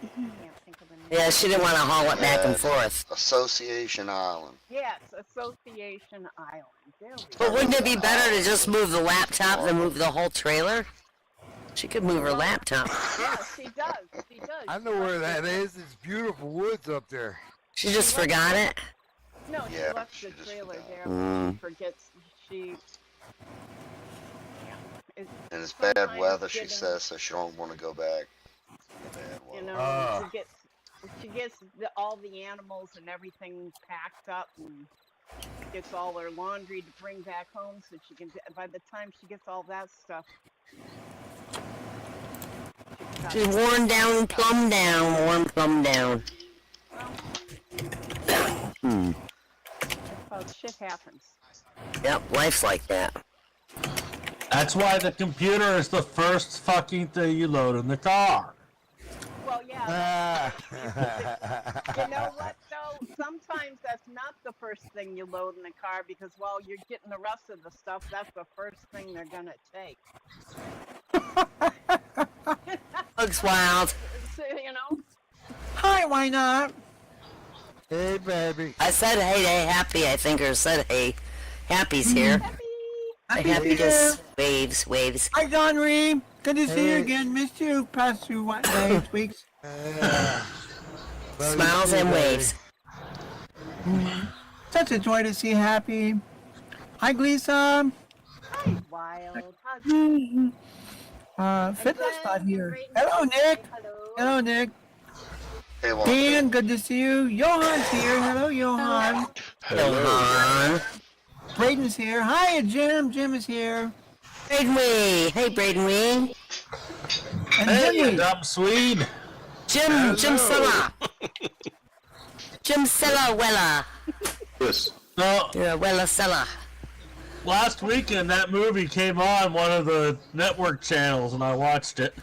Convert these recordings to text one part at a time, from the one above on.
Can't think of the name. Yeah, she didn't want to haul it back and forth. Association Island. Yes, Association Island. There we But go. wouldn't it be better to just move the laptop than move the whole trailer? She could move her laptop. Yeah, she does. She does. I know where that is. It's beautiful woods up there. She just forgot it? No, she Yeah, left she the just trailer forgot. there, but she forgets. She. Yeah. And it's bad Sometimes weather, she getting- says, so she don't want to go back. Bad You weather. know, she gets all the animals and everything packed up and gets all her laundry to bring back home so she can. By the time she gets all that stuff, She's worn down, plumb down, well, well, shit happens. Yep, life's like that. That's why the computer is the first fucking thing you load in the car. Well, yeah. You know what, though? Sometimes that's not the first thing you load in the car because while you're getting the rest of the stuff, that's the first thing they're gonna take. Looks wild. So, you know? Hi, why not? Hey, baby. I said hey to Happy, I think, or said hey. Happy's here. Happy just waves. Hi, Don Reed. Good to see you Hey. again. Missed you past few days, weeks. Smiles and waves. Such a joy to see Happy. Hi, Glisa. Hi, Wild. How's Fitness not here. Hello, Nick. Hello, Nick. Hey, well, Dan, good to see you. Johan's here. Hello, Johan. Hello. Braden's here. Hi, Jim. Jim is here. Braden Wee. Hey, Braden Wee. And Hey, you Jimmy. dumb Swede. Jim Silla. Jim Silla Wella. Yes. So, You're a Wella Silla. last weekend that movie came on one of the network channels and I watched it.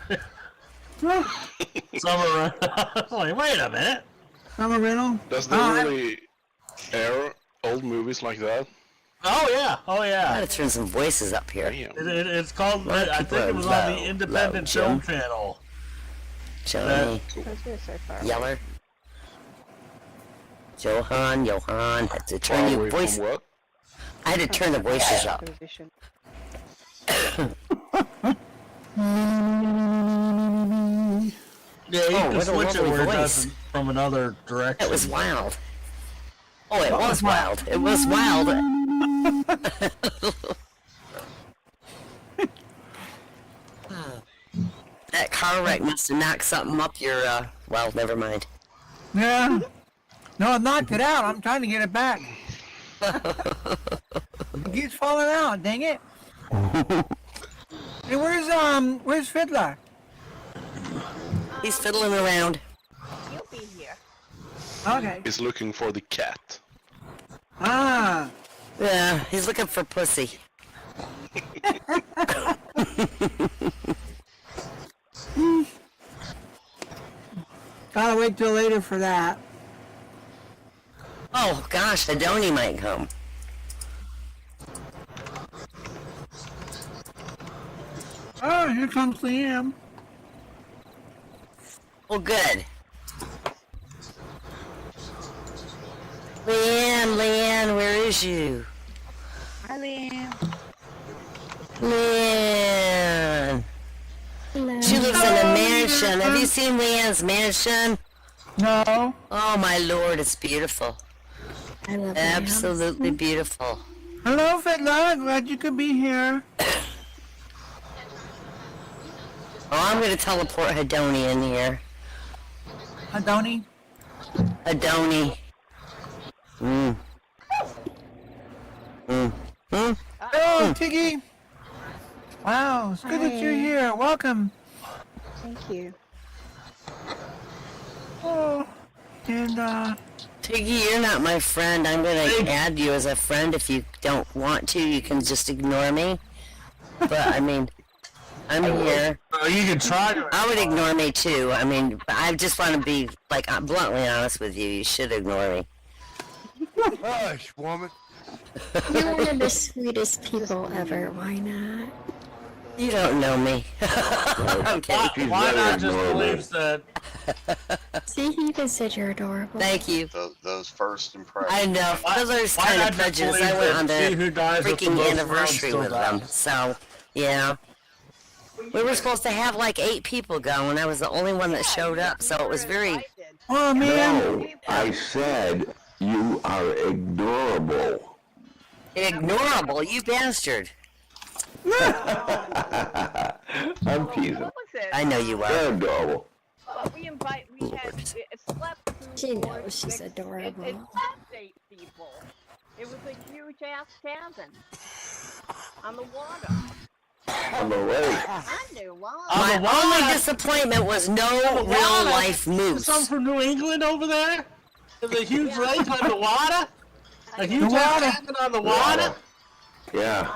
Summer. Like, wait a minute. Summer Riddle. Does they really air old movies like that? Oh yeah. I gotta turn some voices up here. Damn. It's called. Well, I people think it are was on the low, Independent Jim. Film Channel. Johnny. Yeller. Johan. Had to turn Far your away voice. from what? I had to turn the voices up. Yeah, you Oh, can what a switch it lovely where it voice. doesn't from another direction. It was wild. Oh, it was wild. It was wild. That car wreck must have knocked something up your, well, never mind. Yeah. No, I knocked it out. I'm trying to get it back. It keeps falling out. Dang it. Hey, where's Fiddler? He's fiddling around. You'll be here. Okay. He's looking for the cat. Ah. Yeah, he's looking for pussy. Gotta wait till later for that. Oh, gosh, Adoni might come. Oh, here comes Liam. Well, good. Leanne, where is you? Hi, Liam. Leanne. She lives in a mansion. Have you seen Leanne's mansion? No. Oh, my lord, it's beautiful. I love Absolutely beautiful. Hello, Fiddler. Glad you could be here. Oh, I'm going to teleport Hedoni in here. Adoni. Hedoni. Hello, Tiggy. Wow, it's good that you're here. Welcome. Thank you. Oh, and Tiggy, you're not my friend. I'm going to add you as a friend. If you don't want to, you can just ignore me. But, I mean, I'm here. Oh, you can try to. I would ignore me, too. I mean, I just want to be, like, bluntly honest with you. You should ignore me. Hush, woman. You're one of the sweetest people ever. Why not? You don't know me. I'm kidding. Why not just believes that See, he even said you're adorable. Thank you. Those first impressions. I know. Those are Why kind not of just prejudice. believe I went that on she who their dies with the freaking most anniversary rounds with still them. dies. So, yeah. We were supposed to have like 8 people go, and I was the only one that showed up, so it was very... Oh man. No, I said you are ignorable. ignorable, you bastard. I'm teasing. What was it? I know you are. You're adorable. We had it slept She through knows she's adorable. It slept 8 people. It was a huge ass cabin on the water. On the lake. I knew why. My the only water. disappointment was no real life moose. Some from New England over there? There's a huge lake on the water? A huge water. cabin on the water? Yeah.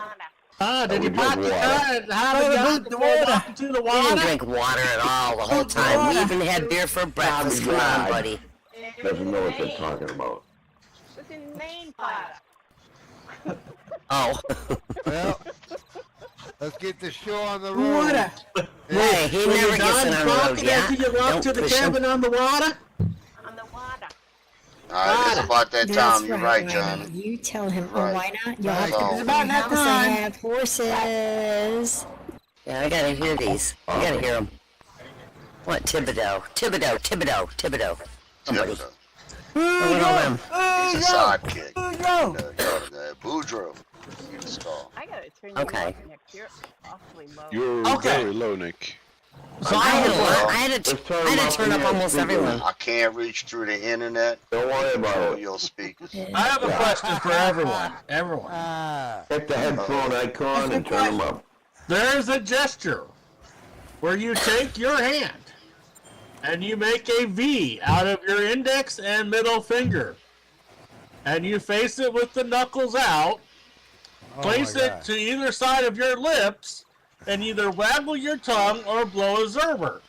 Did you we park drink the water. car and how Oh, to the go water. walk into the We didn't water? drink water at all the whole time. We even had beer for breakfast. Come on, buddy. Doesn't know what they're talking about. It was in Maine, Father. Oh. Well, let's get the show on the road. Water. Hey, he Were you never gets done it on the road talking yet. after you walked to Don't the push him. cabin on the water? On the water. Alright, it's about that That's time. You're right, Why Johnny. not? You tell him. Right. Oh, why not? You'll have That's to all. go It's to about my that house time. and have horses. Yeah, I gotta hear these. I gotta hear them. What, Thibodeau? Thibodeau. Somebody. Thibodeau. I went over him. He's a sidekick. Boudreaux. Boudreaux. You just call. I gotta turn you Okay. up, Nick. You're awfully low. You're Okay. very low, Nick. So I had, Well, I had to turn up almost everyone. I can't reach through the internet. Don't worry about Control it. your speakers. I have a question for everyone. Everyone. Hit the headphone icon and turn them up. There's a gesture where you take your hand and you make a V out of your index and middle finger. And you face it with the knuckles out. Oh Place my it God. to either side of your lips and either waggle your tongue or blow a zerber.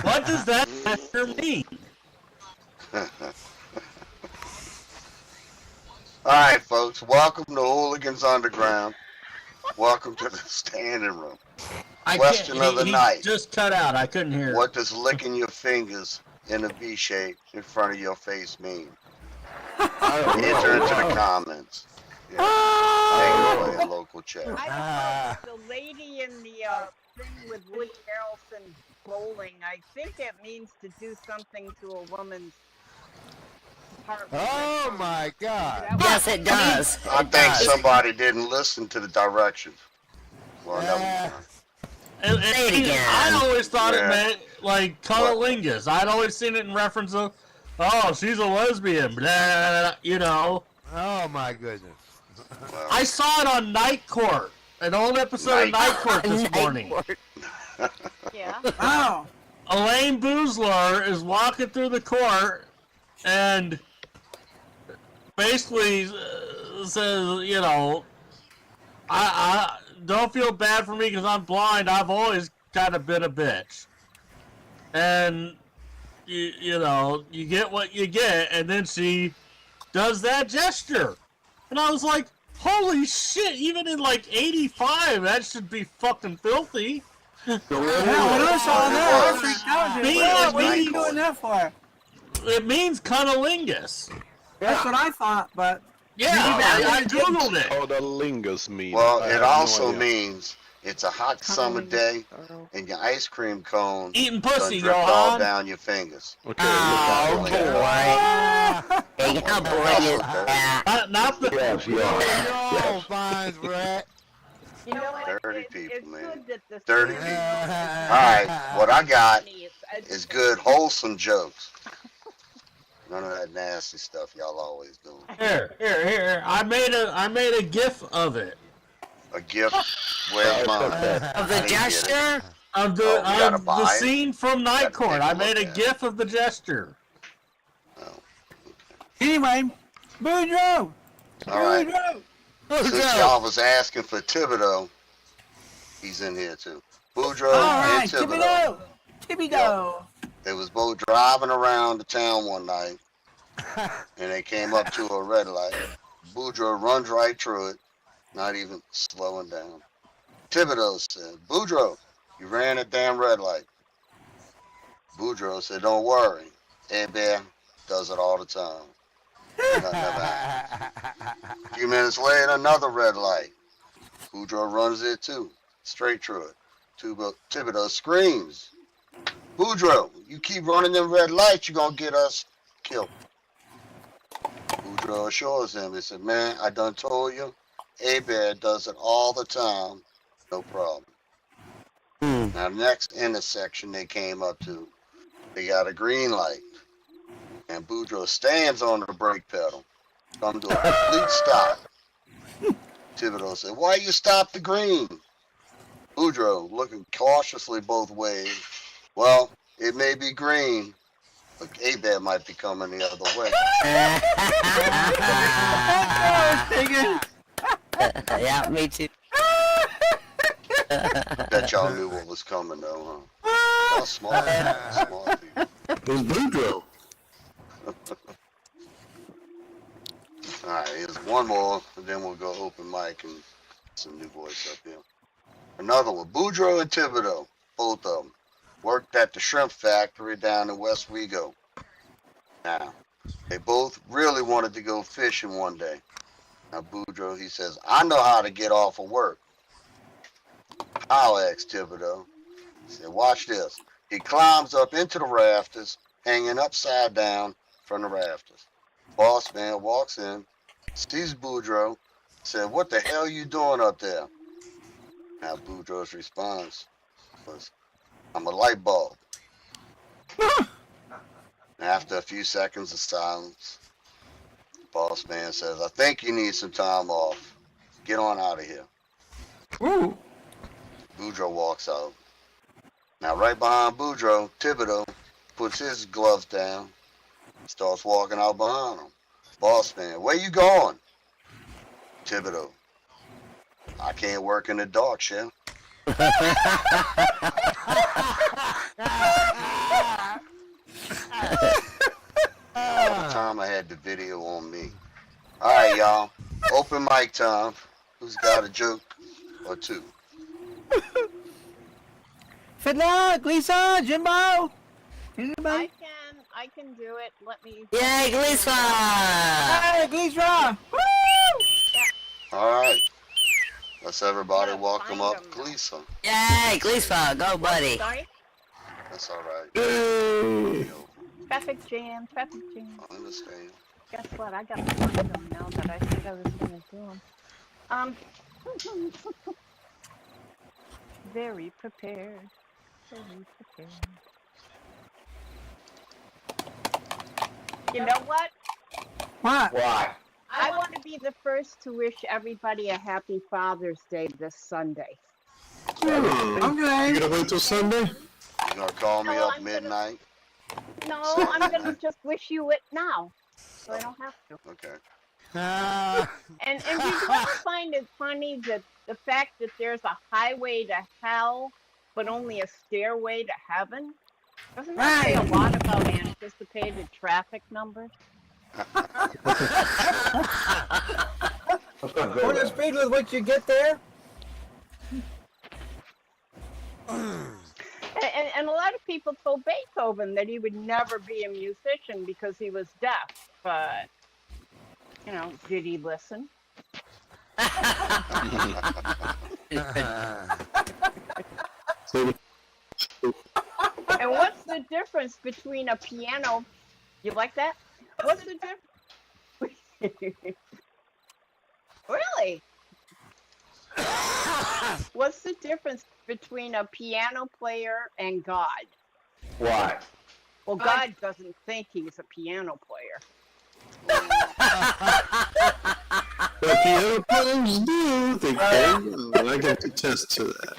What does that gesture mean? Alright, folks. Welcome to Hooligans Underground. Welcome to the standing room. Question of the he night. just cut out. I couldn't hear. What does licking your fingers in a V shape in front of your face mean? Enter into the comments. Yeah. Take it away, local chat. I don't know. The lady in the thing with Woody Harrelson bowling, I think it means to do something to a woman's heart. Oh my God. Yes, it does. I It think does. somebody didn't listen to the directions. Well, never mind. And Say it again. I always thought Yeah. it meant like cunnilingus. I'd always seen it in reference of, oh, she's a lesbian, blah, blah, blah, you know. Oh my goodness. Well, I saw it on Night Court, an old episode of Night Court this Night morning. court. Yeah. Wow. Elaine Boozler is walking through the court and basically says, you know, I don't feel bad for me because I'm blind. I've always kind of been a bitch. And, you know, you get what you get. And then she does that gesture. And I was like, holy shit, even in like 85, that should be fucking filthy. Yeah, when I saw that, I freaked out. Me, What are me. you doing that for? It means cunnilingus. That's what I thought, but Yeah, I googled it. Oh, the lingus mean. well, I it have no also idea. means it's a hot summer day and your ice cream cone Eating done pussy, dripped all Johan. down your fingers. Okay, Oh, look boy. at Hey, how boring is that? Not the. Yes, yeah. Yo, Vines Rat. You know what? Dirty It's people, man. good that this Dirty is people. Alright. Alright, what I got it's is good, wholesome jokes. None of that nasty stuff y'all always do. Here. I made a GIF of it. A gift? Where's mine? Of the gesture? Of the Oh, we gotta of buy the it? scene from Night Gotta Court. take a I made a look at it. GIF of the gesture. anyway, Boudreaux. Alright. Boudreaux. Since y'all was asking for Thibodeau, he's in here too. Boudreaux All and right, Thibodeau. Thibodeau. They was both driving around the town one night, and they came up to a red light. Boudreaux runs right through it, not even slowing down. Thibodeau said, Boudreaux, you ran a damn red light. Boudreaux said, don't worry. Hey, Bear does it all the time. Nothing ever happens. A few minutes later, another red light. Boudreaux runs it too, straight through it. Thibodeau screams, Boudreaux, you keep running them red lights, you're going to get us killed. Boudreaux assures him, he said, man, I done told you, A-Bear does it all the time, no problem. Now, the next intersection they came up to, they got a green light. And Boudreaux stands on the brake pedal. Come to a complete stop. Thibodeau said, why you stop the green? Boudreaux, looking cautiously both ways. Well, it may be green, but A-Bear might be coming the other way. Yeah, me too. Bet y'all knew what was coming though, huh? Y'all smart people. It's Boudreaux. Alright, here's one more, and then we'll go open mic and some new voice up here. Another one, Boudreaux and Thibodeau, both of them, worked at the shrimp factory down in West Wego. Now, they both really wanted to go fishing one day. Now, Boudreaux, he says, I know how to get off of work. I'll ask Thibodeau. He said, watch this. He climbs up into the rafters, hanging upside down from the rafters. Boss man walks in, sees Boudreaux, said, what the hell you doing up there? Now Boudreaux's response was, I'm a light bulb. After a few seconds of silence, boss man says, I think you need some time off. Get on out of here. Ooh. Boudreaux walks out. Now right behind Boudreaux, Thibodeau puts his gloves down, starts walking out behind him. Boss man, where you going? Thibodeau, I can't work in the dark, Chef. All the time I had the video on me. All right, y'all. Open mic time. Who's got a joke or two? Fiddler, Lisa, Jimbo. Anybody? I can do it. Let me. Yay, Glisa! Hey, Glisa! Woo! All right. Let's everybody gotta welcome find up them, though. Glisa. Yay, Glisa, go buddy. Sorry? That's all right. Traffic jam, traffic jam. I understand. Guess what? I gotta find them now that I said I was gonna do them. Very prepared. Very prepared. You know what? What? Why? I want to be the first to wish everybody a happy Father's Day this Sunday. Okay. You gonna wait till Sunday? You gonna call me No, up I'm gonna- midnight? No, I'm gonna just wish you it now, so I don't have to. Okay. And did you ever find it funny that the fact that there's a highway to hell, but only a stairway to heaven? Doesn't that say a lot about anticipated traffic numbers? Or the speed with which you get there? And a lot of people told Beethoven that he would never be a musician because he was deaf. But, you know, did he listen? And what's the difference between a piano? You like that? What's the difference? Really? What's the difference between a piano player and God? Why? Well, God doesn't think he's a piano player. The piano players do think they. I can attest to that.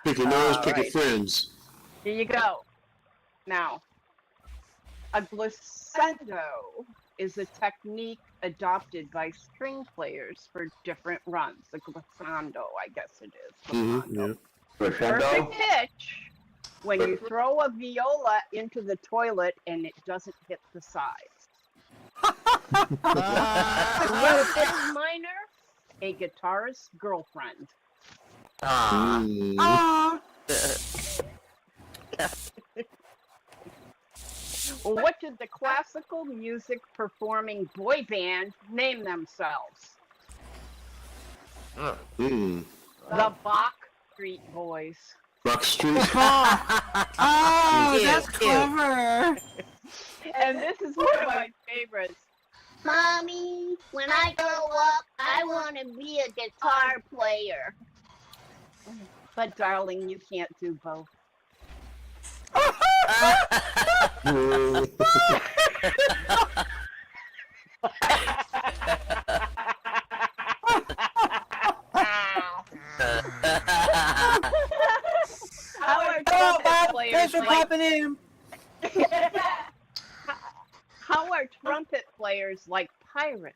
Pick your nose, pick your Alright. friends. Here you go. Now, a glissando is a technique adopted by string players for different runs. A glissando, I guess it is. Yeah. Perfect pitch when you throw a viola into the toilet and it doesn't hit the sides. Gold miner, a guitarist's girlfriend. Aw. Ah. What did the classical music performing boy band name themselves? Hmm. The Bach Street Boys. Buck Street. Oh, Cute, that's cute. clever. And this is one of my favorites. Mommy, when I grow up, I want to be a guitar player. But darling, you can't do both. How are Hello, trumpet Bob. players Thanks for like- popping in. How are trumpet players like pirates?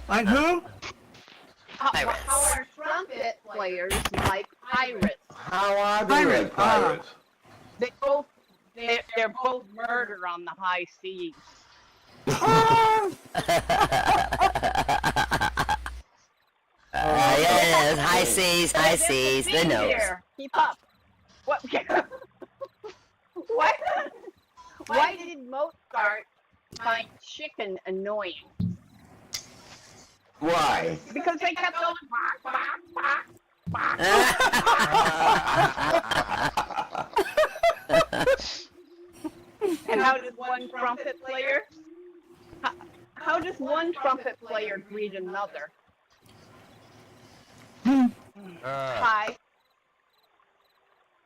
Like who? Pirates. How are trumpet players like pirates? How are they Pirate. like pirates? They're both murder on the high seas. Yes, high seas, high seas, the nose. Here, keep up. What? Why? Why did Mozart find chicken annoying? Why? Because they kept going bark, bark, bark, bark. And how does one trumpet player? How does one trumpet player greet another? Hi.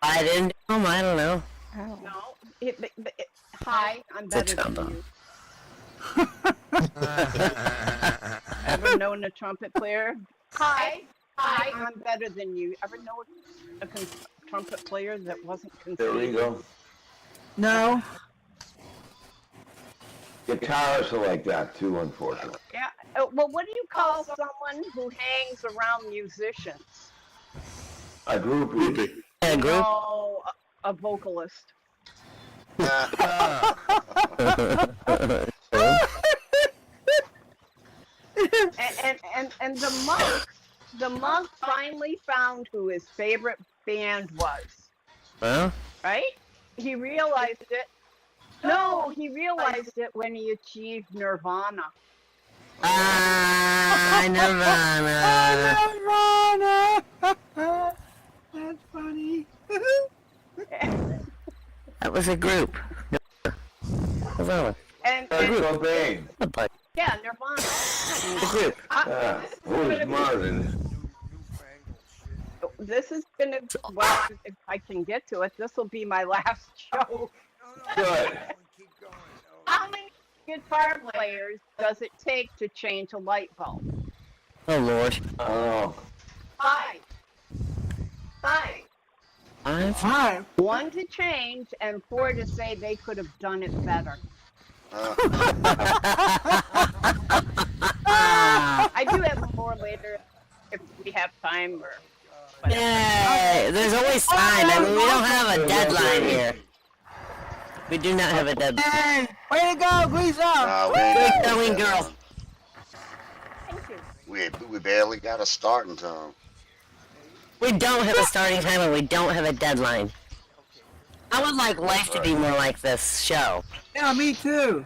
I didn't know, I don't know. No. Hi. I'm It's a better than trombone. you. Ever known a trumpet player? Hi. Hi. I'm better than you. Ever know a trumpet player that wasn't There we conceited? go. No. Guitarists are like that too, unfortunately. Yeah. Well, what do you call someone who hangs around musicians? A groupie. Groupie. A group? Oh, a vocalist. And the monk finally found who his favorite band was. Well, Right? He realized it. No, he realized it when he achieved nirvana. Nirvana. That's funny. That was a group. Nirvana. And Cobain. yeah, nirvana. The group. Who's Martin? This is gonna, well, if I can get to it, this will be my last show. Good. How many guitar players does it take to change a light bulb? Oh, Lord. Oh. 5. 5. 5. 1 to change and 4 to say they could have done it better. I do have more later if we have time or. Yay! There's always time. I mean, we don't have a deadline here. We do not have a deadline. Hey, way to go, Gleason. Nah, we Good ain't got going, no girl. Thank you. We barely got a starting time. We don't have a starting time and we don't have a deadline. I would like life to be more like this show. Yeah, me too.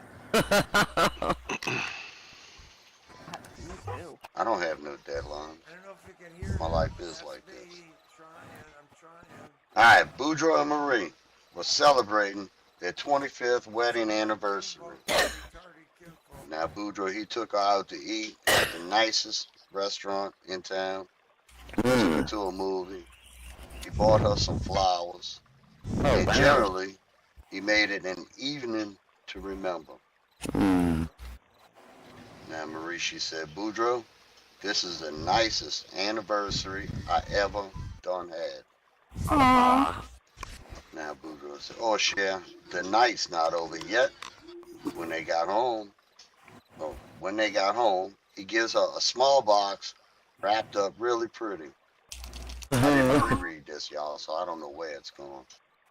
I don't have no deadline. My life is like this. Alright, Boudreaux and Marie were celebrating their 25th wedding anniversary. Now Boudreaux, he took her out to eat at the nicest restaurant in town. Took her to a movie. He bought her some flowers. And wow. generally, he made it an evening to remember. Now Marie, she said, Boudreaux, this is the nicest anniversary I ever done had. Aww. Now Boudreaux said, oh, Cher, the night's not over yet. When they got home, he gives her a small box wrapped up really pretty. I didn't really read this, y'all, so I don't know where it's going.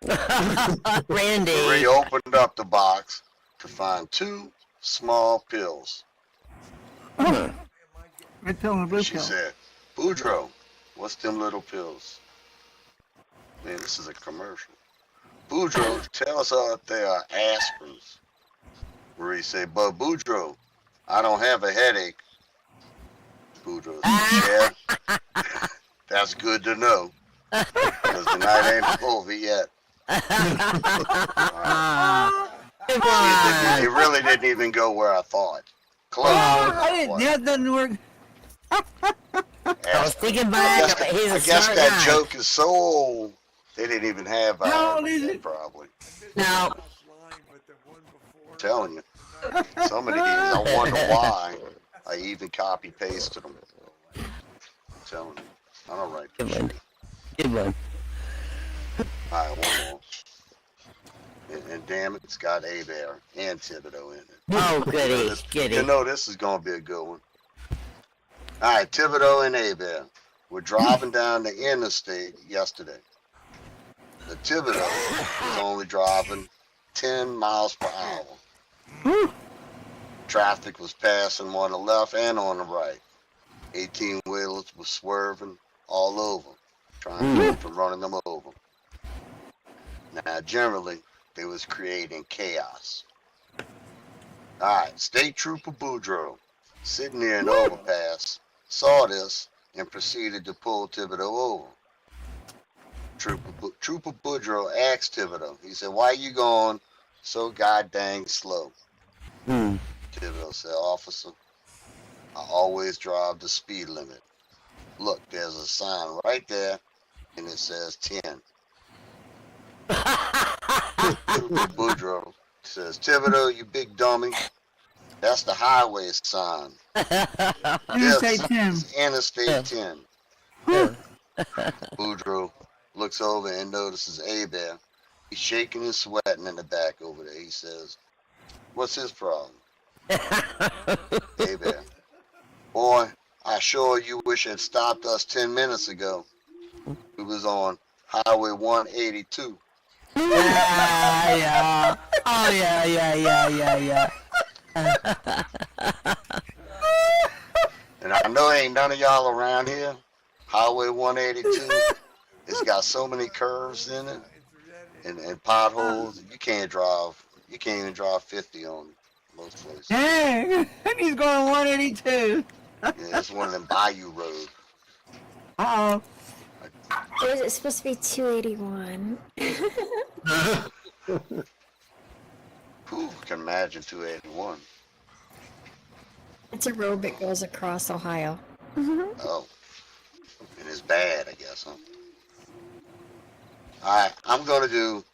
Marie Randy. opened up the box to find 2 small pills. Red pill and blue She pill. said, Boudreaux, what's them little pills? Man, this is a commercial. Boudreaux, tell us if they are aspirins. Marie said, but Boudreaux, I don't have a headache. Boudreaux said, yeah, that's good to know. Because the night ain't over yet. Come on. It really didn't even go where I thought. Close. I didn't. That doesn't work. I was thinking I back, guess, but he's a I guess smart that guy. joke is so old, they didn't even have How old is it? probably. No. I'm telling you. Some of these, I wonder why I even copy pasted them. I'm telling you. I don't write Good this one. shit. Good one. Alright, one more. And damn it, it's got Abear and Thibodeau in it. Oh, goody, goody. You know this is gonna be a good one. Alright, Thibodeau and Abear were driving down the interstate yesterday. The Thibodeau was only driving 10 miles per hour. Traffic was passing on the left and on the right. 18-wheelers were swerving all over, trying to keep from running them over. Now, generally, they was creating chaos. Alright, State Trooper Boudreaux, sitting near an overpass, saw this and proceeded to pull Thibodeau over. Trooper Boudreaux asked Thibodeau, he said, why you going so goddamn slow? Thibodeau said, officer, I always drive the speed limit. Look, there's a sign right there, and it says 10. Trooper Boudreaux says, Thibodeau, you big dummy. That's the highway sign. Interstate 10. Is Interstate 10. Boudreaux looks over and notices Abear. He's shaking and sweating in the back over there. He says, what's his problem? Abear, boy, I sure you wish it stopped us 10 minutes ago. We was on Highway 182. Yeah. Oh, yeah. And I know ain't none of y'all around here. Highway 182, it's got so many curves in it and potholes. You can't even drive 50 on most places. Dang, and he's going 182. Yeah, it's one of them bayou roads. Uh-oh. Or is it supposed to be 281? Whew, can imagine 281. It's a road that goes across Ohio. Oh, and it's bad, I guess, huh? Alright, I'm gonna do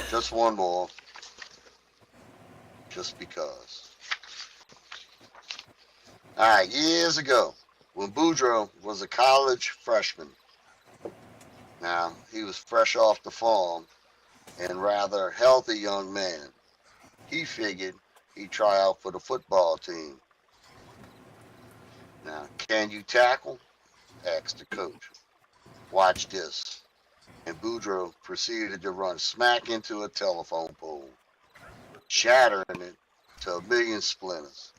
just one more. Just because. Alright, years ago, when Boudreaux was a college freshman, now, he was fresh off the farm and rather healthy young man. He figured he'd try out for the football team. Now, can you tackle? Asked the coach. Watch this. And Boudreaux proceeded to run smack into a telephone pole, shattering it to a million splinters.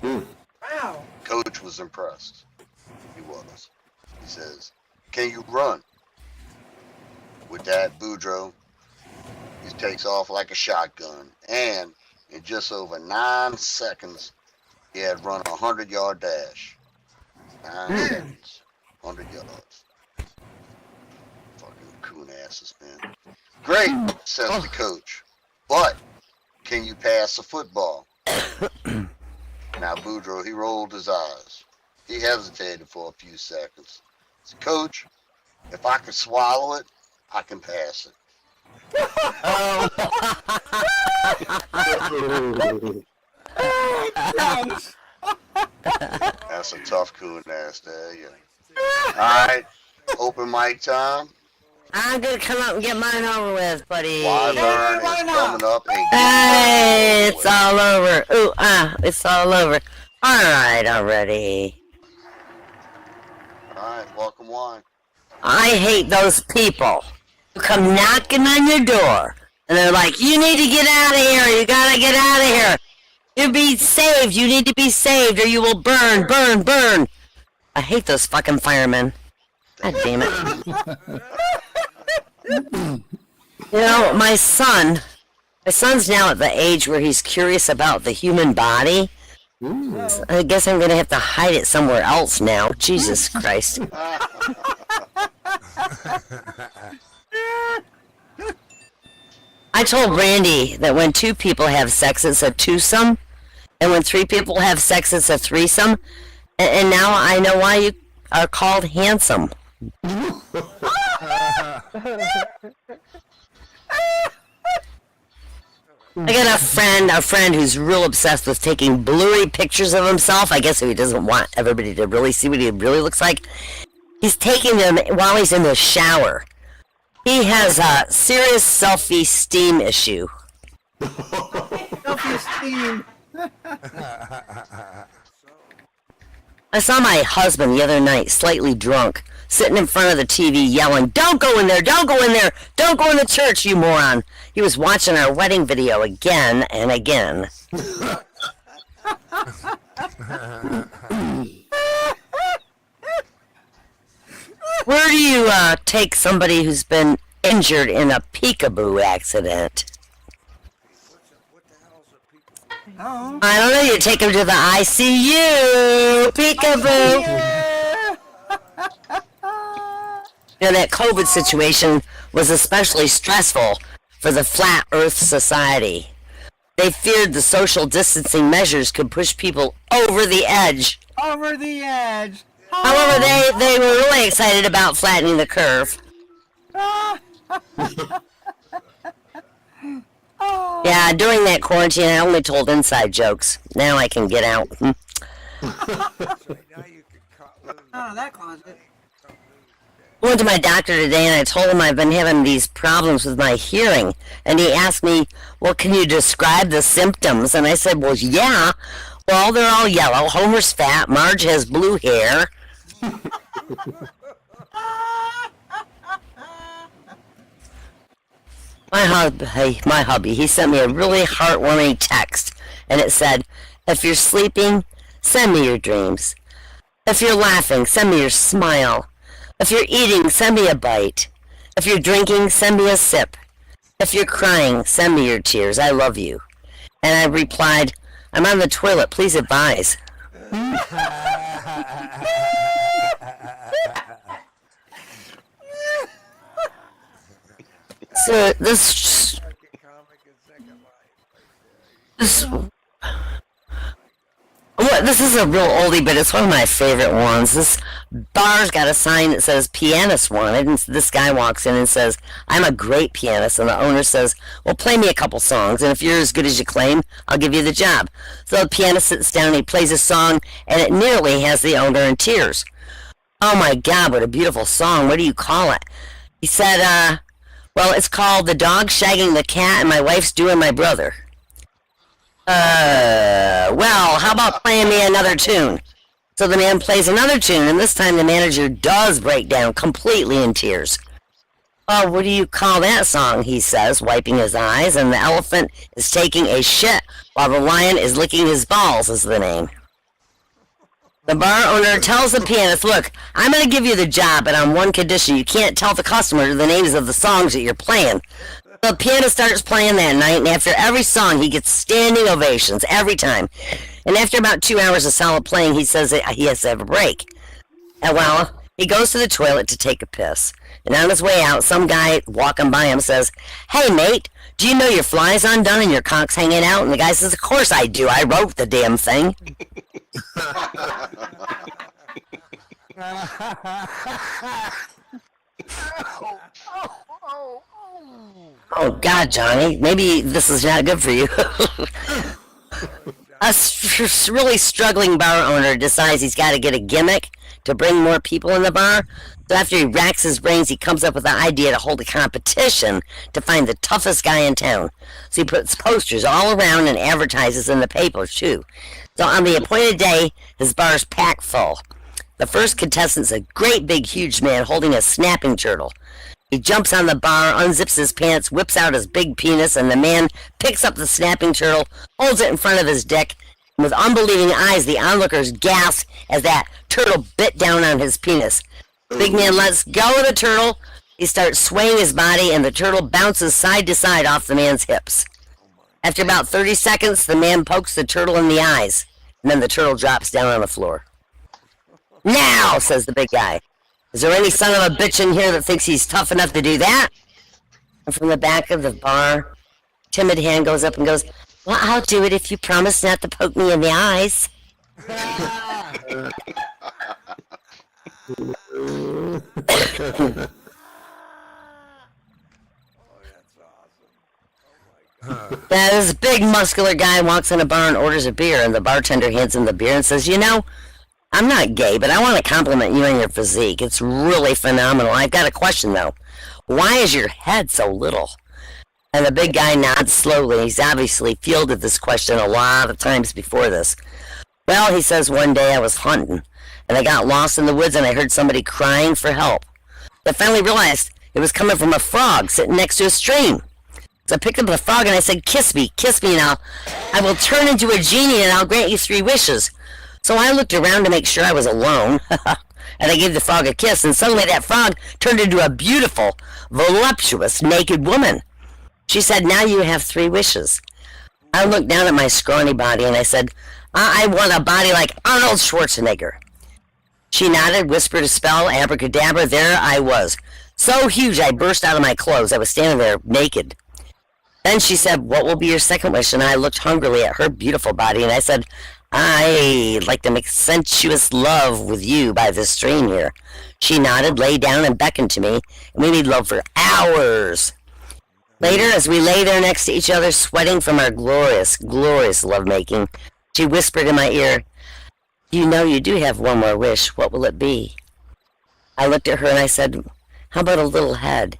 Wow. Coach was impressed. He was. He says, can you run? With that, Boudreaux, he takes off like a shotgun. And in just over 9 seconds, he had run a 100-yard dash. 9 seconds, 100 yards. Fucking coon asses, man. Great, says the coach. But can you pass a football? Now, Boudreaux, he rolled his eyes. He hesitated for a few seconds. He said, Coach, if I could swallow it, I can pass it. Nice. That's a tough coon ass there, yeah. Alright, open mic time. I'm gonna come up and get mine over with, buddy. Wyvern is coming up and Hey, it's all over. Ooh, it's all over. Alright, already. Alright, welcome wine. I hate those people who come knocking on your door and they're like, you need to get out of here. You gotta get out of here. To be saved, you need to be saved, or you will burn, burn, burn. I hate those fucking firemen. God damn it. You know, my son's now at the age where he's curious about the human body. So I guess I'm gonna have to hide it somewhere else now. Jesus Christ. I told Randy that when 2 people have sex, it's a twosome, and when 3 people have sex, it's a threesome. And now I know why you are called handsome. I got a friend who's real obsessed with taking blurry pictures of himself. I guess he doesn't want everybody to really see what he really looks like. He's taking them while he's in the shower. He has a serious self-esteem issue. Self-esteem. I saw my husband the other night, slightly drunk, sitting in front of the TV yelling, "Don't go in there! Don't go in there! Don't go in the church, you moron!" He was watching our wedding video again and again. Where do you take somebody who's been injured in a peekaboo accident? Oh. I don't know, you take him to the ICU! Peekaboo! You know, that COVID situation was especially stressful for the Flat Earth Society. They feared the social distancing measures could push people over the edge. Over the edge. However, they were really excited about flattening the curve. Yeah, during that quarantine, I only told inside jokes. Now I can get out. Out of that closet. I went to my doctor today and I told him I've been having these problems with my hearing. And he asked me, well, can you describe the symptoms? And I said, well, yeah. Well, they're all yellow. Homer's fat. Marge has blue hair. My hubby, he sent me a really heartwarming text. And it said, if you're sleeping, send me your dreams. If you're laughing, send me your smile. If you're eating, send me a bite. If you're drinking, send me a sip. If you're crying, send me your tears. I love you. And I replied, I'm on the toilet. Please advise. So this is a real oldie, but it's one of my favorite ones. This bar's got a sign that says pianist wanted, and this guy walks in and says, I'm a great pianist, and the owner says, well, play me a couple songs, and if you're as good as you claim, I'll give you the job. So the pianist sits down, and he plays a song, and it nearly has the owner in tears. Oh my God, what a beautiful song. What do you call it? He said, well, it's called The Dog Shagging the Cat, and My Wife's Doing My Brother. Well, how about playing me another tune? So the man plays another tune, and this time the manager does break down completely in tears. Oh, what do you call that song, he says, wiping his eyes, and the elephant is taking a shit while the lion is licking his balls is the name. The bar owner tells the pianist, look, I'm going to give you the job, but on one condition, you can't tell the customer the names of the songs that you're playing. The pianist starts playing that night, and after every song, he gets standing ovations, every time. And after about 2 hours of solid playing, he says that he has to have a break. And well, he goes to the toilet to take a piss. And on his way out, some guy walking by him says, hey, mate, do you know your fly's undone and your cock's hanging out? And the guy says, of course I do. I wrote the damn thing. Oh, God, Johnny, maybe this is not good for you. A really struggling bar owner decides he's got to get a gimmick to bring more people in the bar. So after he racks his brains, he comes up with the idea to hold a competition to find the toughest guy in town. So he puts posters all around and advertises in the papers, too. So on the appointed day, his bar's packed full. The first contestant's a great big huge man holding a snapping turtle. He jumps on the bar, unzips his pants, whips out his big penis, and the man picks up the snapping turtle, holds it in front of his dick, and with unbelieving eyes, the onlookers gasp as that turtle bit down on his penis. The big man lets go of the turtle. He starts swaying his body, and the turtle bounces side to side off the man's hips. After about 30 seconds, the man pokes the turtle in the eyes, and then the turtle drops down on the floor. Now, says the big guy, is there any son of a bitch in here that thinks he's tough enough to do that? And from the back of the bar, timid hand goes up and goes, well, I'll do it if you promise not to poke me in the eyes. Yeah, this big muscular guy walks in a bar and orders a beer, and the bartender hands him the beer and says, you know, I'm not gay, but I want to compliment you on your physique. It's really phenomenal. I've got a question, though. Why is your head so little? And the big guy nods slowly. He's obviously fielded this question a lot of times before this. Well, he says, one day I was hunting, and I got lost in the woods, and I heard somebody crying for help. I finally realized it was coming from a frog sitting next to a stream. So I picked up the frog and I said, kiss me, and I will turn into a genie and I'll grant you 3 wishes. So I looked around to make sure I was alone, and I gave the frog a kiss, and suddenly that frog turned into a beautiful, voluptuous, naked woman. She said, now you have 3 wishes. I looked down at my scrawny body and I said, I want a body like Arnold Schwarzenegger. She nodded, whispered a spell, abracadabra, there I was. So huge I burst out of my clothes. I was standing there naked. Then she said, what will be your second wish? And I looked hungrily at her beautiful body, and I said, I'd like to make sensuous love with you by this stream here. She nodded, lay down, and beckoned to me, and we made love for hours. Later, as we lay there next to each other, sweating from our glorious, glorious lovemaking, she whispered in my ear, you know you do have one more wish. What will it be? I looked at her and I said, how about a little head?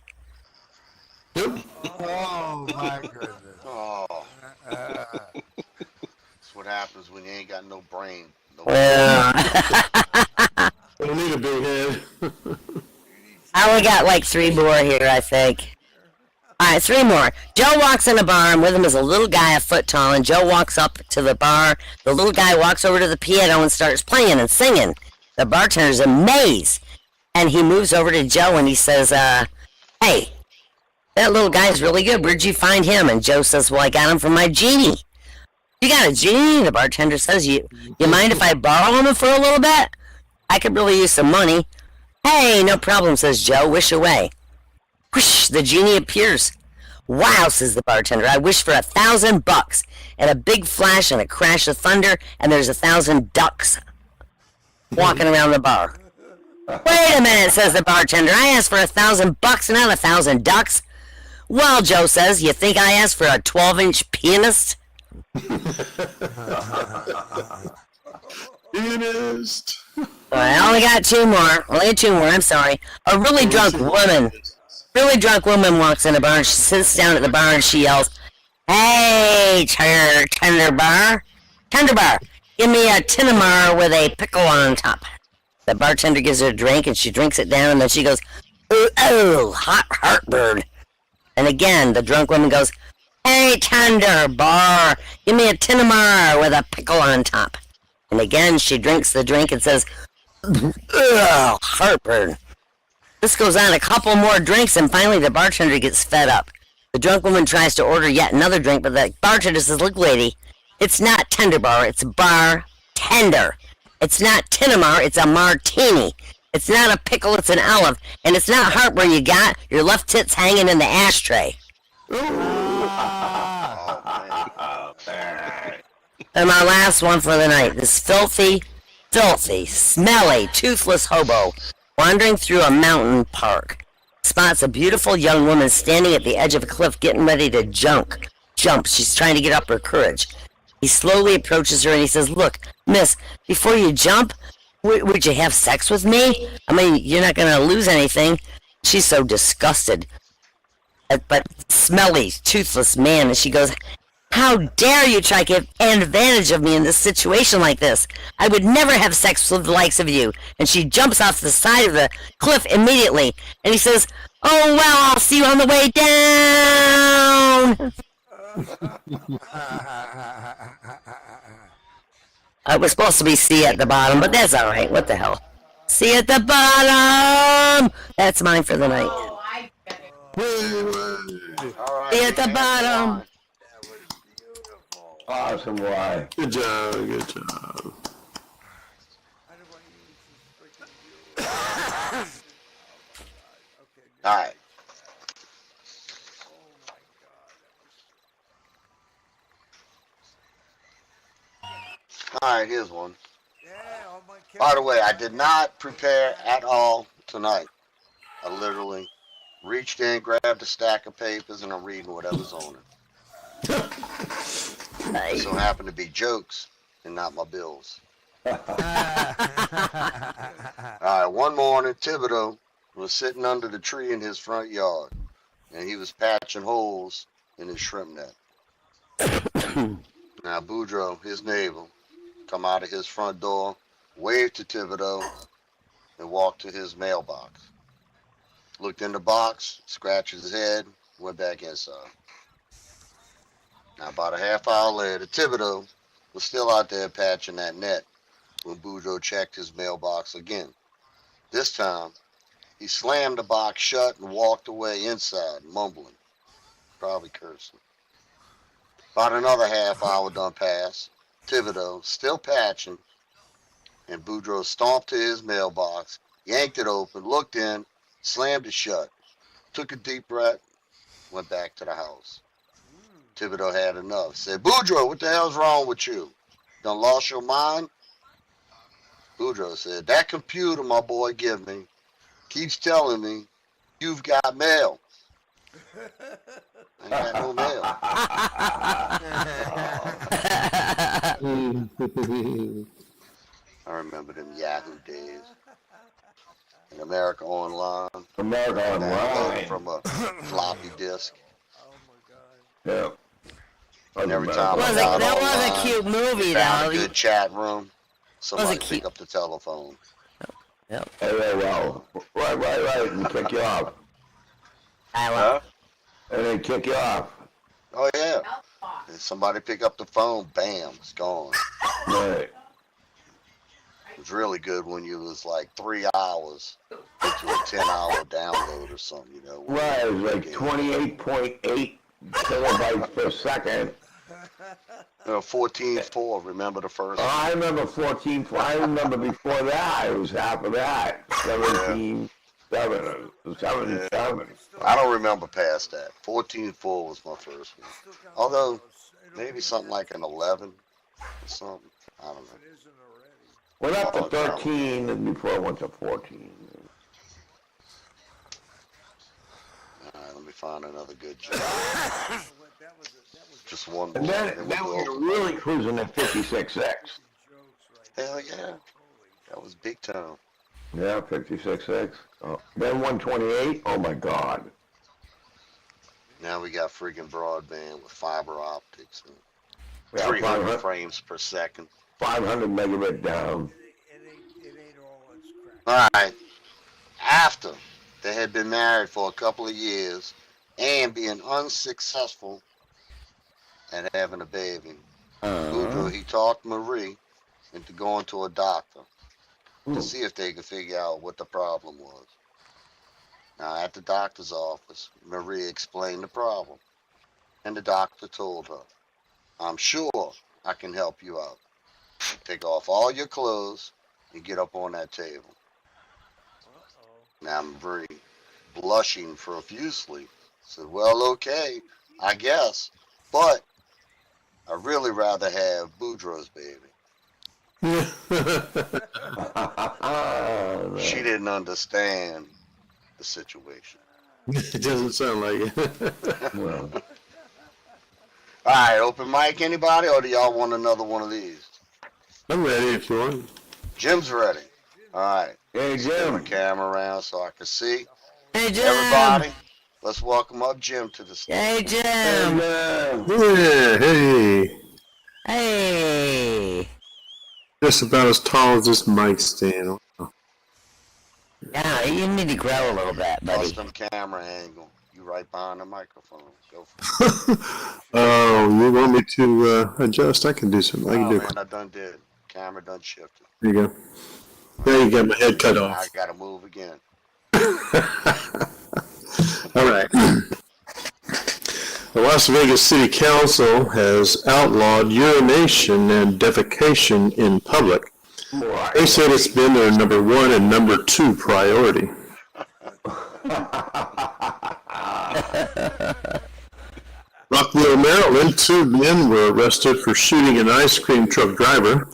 Oh my goodness. Oh. That's what happens when you ain't got no brain. No Don't need a big head. I only got like 3 more here, I think. Alright, 3 more. Joe walks in a bar, and with him is a little guy a foot tall, and Joe walks up to the bar. The little guy walks over to the piano and starts playing and singing. The bartender's amazed, and he moves over to Joe and he says, hey, that little guy's really good. Where'd you find him? And Joe says, well, I got him from my genie. You got a genie? The bartender says, you mind if I borrow him for a little bit? I could really use some money. Hey, no problem, says Joe. Wish away. Whoosh, the genie appears. Wow, says the bartender. I wish for $1,000. And a big flash and a crash of thunder, and there's 1,000 ducks walking around the bar. Wait a minute, says the bartender. I asked for $1,000, not 1,000 ducks. Well, Joe says, you think I asked for a 12-inch pianist? Pianist. I only got 2 more. Only 2 more, I'm sorry. A really drunk woman walks in a bar and she sits down at the bar and she yells, hey, tender bar, give me a Tinamar with a pickle on top. The bartender gives her a drink and she drinks it down and then she goes, ooh, hot heartburn. And again, the drunk woman goes, hey, tender bar, give me a Tinamar with a pickle on top. And again, she drinks the drink and says, ugh, heartburn. This goes on a couple more drinks, and finally the bartender gets fed up. The drunk woman tries to order yet another drink, but the bartender says, look, lady, it's not tender bar, it's bar tender. It's not Tinamar, it's a martini. It's not a pickle, it's an olive. And it's not heartburn you got, your left tit's hanging in the ashtray. And my last one for the night, this filthy, smelly, toothless hobo wandering through a mountain park spots a beautiful young woman standing at the edge of a cliff getting ready to jump. She's trying to get up her courage. He slowly approaches her and he says, look, miss, before you jump, would you have sex with me? I mean, you're not going to lose anything. She's so disgusted. But smelly, toothless man, and she goes, How dare you try to get advantage of me in this situation like this? I would never have sex with the likes of you. And she jumps off the side of the cliff immediately. And he says, oh, well, I'll see you on the way down. It was supposed to be see at the bottom, but that's all right. What the hell? See at the bottom. That's mine for the night. Oh, I get it. All right, See at the man. bottom. Awesome, why? Good job, good job. All right. All right, here's one. By the way, I did not prepare at all tonight. I literally reached in, grabbed a stack of papers, and I'm reading whatever's on it. It so happened to be jokes and not my bills. All right, one morning, Thibodeau was sitting under the tree in his front yard, and he was patching holes in his shrimp net. Now, Boudreaux, his neighbor, come out of his front door, waved to Thibodeau, and walked to his mailbox. Looked in the box, scratched his head, went back inside. Now, about a half hour later, Thibodeau was still out there patching that net when Boudreaux checked his mailbox again. This time, he slammed the box shut and walked away inside, mumbling, probably cursing. About another half hour done passed. Thibodeau, still patching, and Boudreaux stomped to his mailbox, yanked it open, looked in, slammed it shut, took a deep breath, went back to the house. Thibodeau had enough. Said, Boudreaux, what the hell's wrong with you? Done lost your mind? Boudreaux said, that computer my boy give me keeps telling me you've got mail. I ain't got no mail. I remember them Yahoo days. In America Online. America Online. From a floppy disk. Yeah. And every time That was a cute movie, found though. a good chat room, somebody cute- pick up the telephone. Hey, well, right, and kick you off. Huh? And then kick you off. Oh, yeah. And somebody pick up the phone, bam, it's gone. Right. It was really good when you was like 3 hours into a 10-hour download or something, you know. Right, it was like 28.8 kilobytes per second. 14.4, remember the first Oh, one? I remember 14. I remember before that, it was half of that. 17.7. I don't remember past that. 14.4 was my first one. Although, maybe something like an 11 or something. I don't know. Went up to 13 and before it went to 14. All right, let me find another good joke. Just one more. And then we'll we go were over. really cruising at 56.6. Hell yeah. That was big time. Yeah, 56.6. Oh. Then 128. Oh my God. Now we got freaking broadband with fiber optics and Yeah, 300 frames per second. 500 megabit down. All right. After they had been married for a couple of years and being unsuccessful at having a baby, Boudreaux, he talked Marie into going to a doctor to see if they could figure out what the problem was. Now, at the doctor's office, Marie explained the problem, and the doctor told her, I'm sure I can help you out. Take off all your clothes and get up on that table. Now, Marie, blushing profusely, said, well, okay, I guess, but I'd really rather have Boudreaux's baby. She didn't understand the situation. It doesn't sound like it. Well, All right, open mic, anybody, or do y'all want another one of these? I'm ready if you want. Jim's ready. All right. hey, Turn my Jim. camera around so I can see Hey, Jim. everybody. Let's welcome up Jim to the stage. Hey, Jim. Yeah, hey. Hey. Just about as tall as this mic stand. Yeah, you need to grow a little bit, buddy. Custom camera angle. You right behind the microphone. Go for it. Oh, you want me to adjust? I can do something. I can Oh do man, I done did. Camera done shifted. There you go. There you got my head cut I off. gotta move again. All right. The Las Vegas City Council has outlawed urination and defecation in public. They said it's been their number 1 and number 2 priority. Rockville, Maryland, 2 men were arrested for shooting an ice cream truck driver.